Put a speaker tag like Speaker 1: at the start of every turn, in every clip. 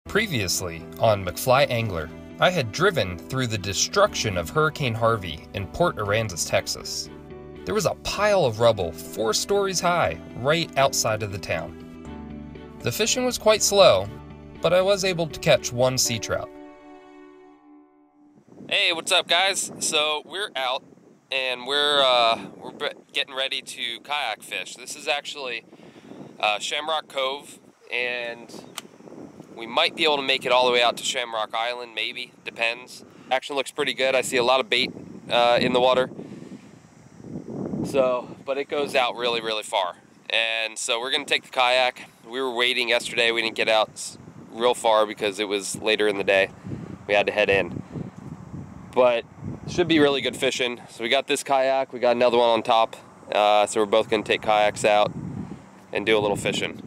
Speaker 1: Previously on McFly Angler, I had driven through the destruction of Hurricane Harvey in Port Aransas, Texas. There was a pile of rubble 4 stories high right outside of the town. The fishing was quite slow, but I was able to catch 1 sea trout. Hey, what's up guys? So we're out and we're getting ready to kayak fish. This is actually Shamrock Cove, and we might be able to make it all the way out to Shamrock Island, maybe, depends. Action looks pretty good. I see a lot of bait in the water. But it goes out really, really far. And so we're gonna take the kayak. We were waiting yesterday. We didn't get out real far because it was later in the day. We had to head in. But should be really good fishing. So we got this kayak, we got another one on top. So we're both gonna take kayaks out and do a little fishing.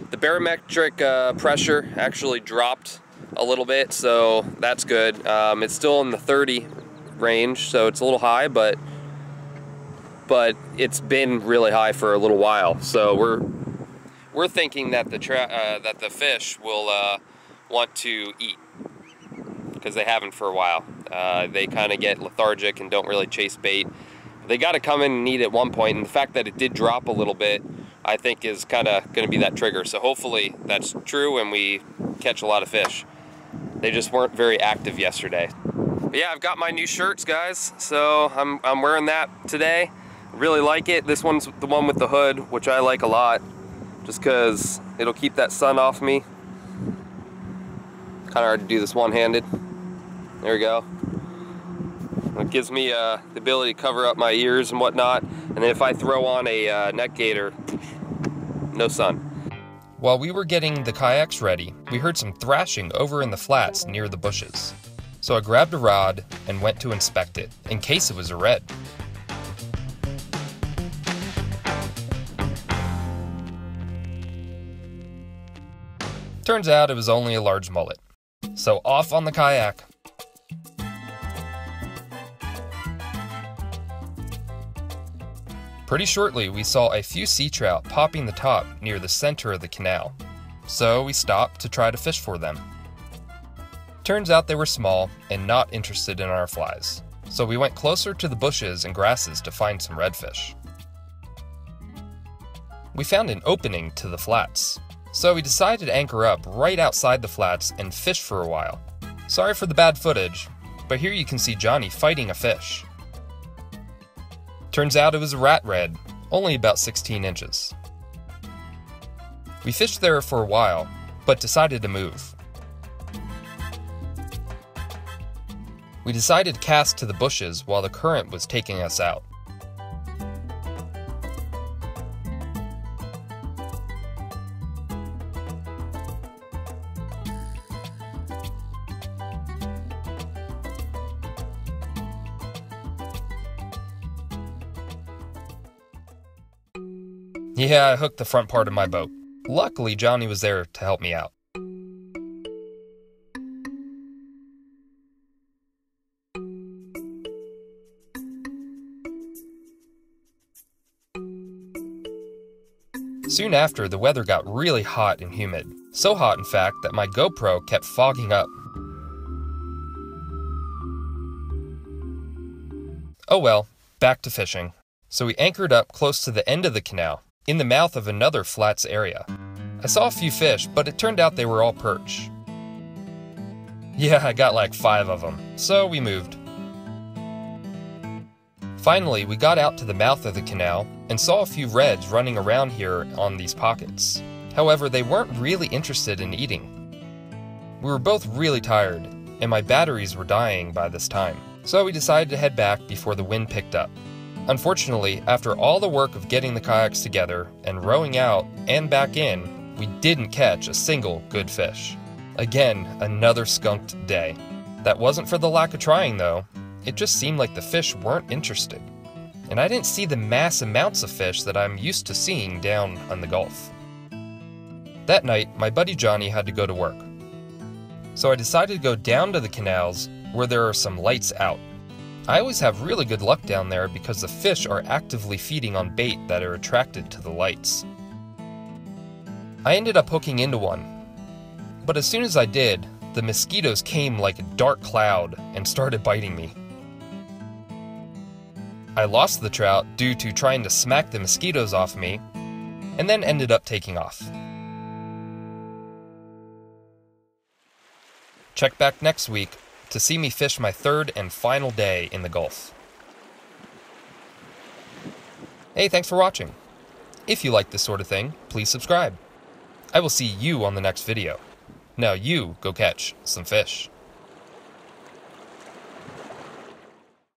Speaker 1: The barometric pressure actually dropped a little bit, so that's good. It's still in the 30 range, so it's a little high, but it's been really high for a little while. So we're thinking that the fish will want to eat, because they haven't for a while. They kind of get lethargic and don't really chase bait. They got to come in and eat at one point, and the fact that it did drop a little bit, I think, is kind of going to be that trigger. So hopefully that's true and we catch a lot of fish. They just weren't very active yesterday. But yeah, I've got my new shirts, guys. So I'm wearing that today. Really like it. This one's the one with the hood, which I like a lot, just because it'll keep that sun off me. Kind of hard to do this one-handed. There we go. It gives me the ability to cover up my ears and whatnot. And then if I throw on a neck gaiter, no sun. While we were getting the kayaks ready, we heard some thrashing over in the flats near the bushes. So I grabbed a rod and went to inspect it, in case it was a red. Turns out it was only a large mullet. So off on the kayak. Pretty shortly, we saw a few sea trout popping the top near the center of the canal, so we stopped to try to fish for them. Turns out they were small and not interested in our flies, so we went closer to the bushes and grasses to find some redfish. We found an opening to the flats, so we decided to anchor up right outside the flats and fish for a while. Sorry for the bad footage, but here you can see Johnny fighting a fish. Turns out it was a rat red, only about 16 inches. We fished there for a while, but decided to move. We decided to cast to the bushes while the current was taking us out. Yeah, I hooked the front part of my boat. Luckily, Johnny was there to help me out. Soon after, the weather got really hot and humid. So hot, in fact, that my GoPro kept fogging up. Oh well, back to fishing. So we anchored up close to the end of the canal, in the mouth of another flats area. I saw a few fish, but it turned out they were all perch. Yeah, I got like 5 of them, so we moved. Finally, we got out to the mouth of the canal and saw a few reds running around here on these pockets. However, they weren't really interested in eating. We were both really tired, and my batteries were dying by this time, so we decided to head back before the wind picked up. Unfortunately, after all the work of getting the kayaks together and rowing out and back in, we didn't catch a single good fish. Again, another skunked day. That wasn't for the lack of trying though. It just seemed like the fish weren't interested. And I didn't see the mass amounts of fish that I'm used to seeing down on the Gulf. That night, my buddy Johnny had to go to work. So I decided to go down to the canals where there are some lights out. I always have really good luck down there because the fish are actively feeding on bait that are attracted to the lights. I ended up hooking into one. But as soon as I did, the mosquitoes came like a dark cloud and started biting me. I lost the trout due to trying to smack the mosquitoes off me, and then ended up taking off. Check back next week to see me fish my third and final day in the Gulf. Hey, thanks for watching. If you like this sort of thing, please subscribe. I will see you on the next video. Now you go catch some fish.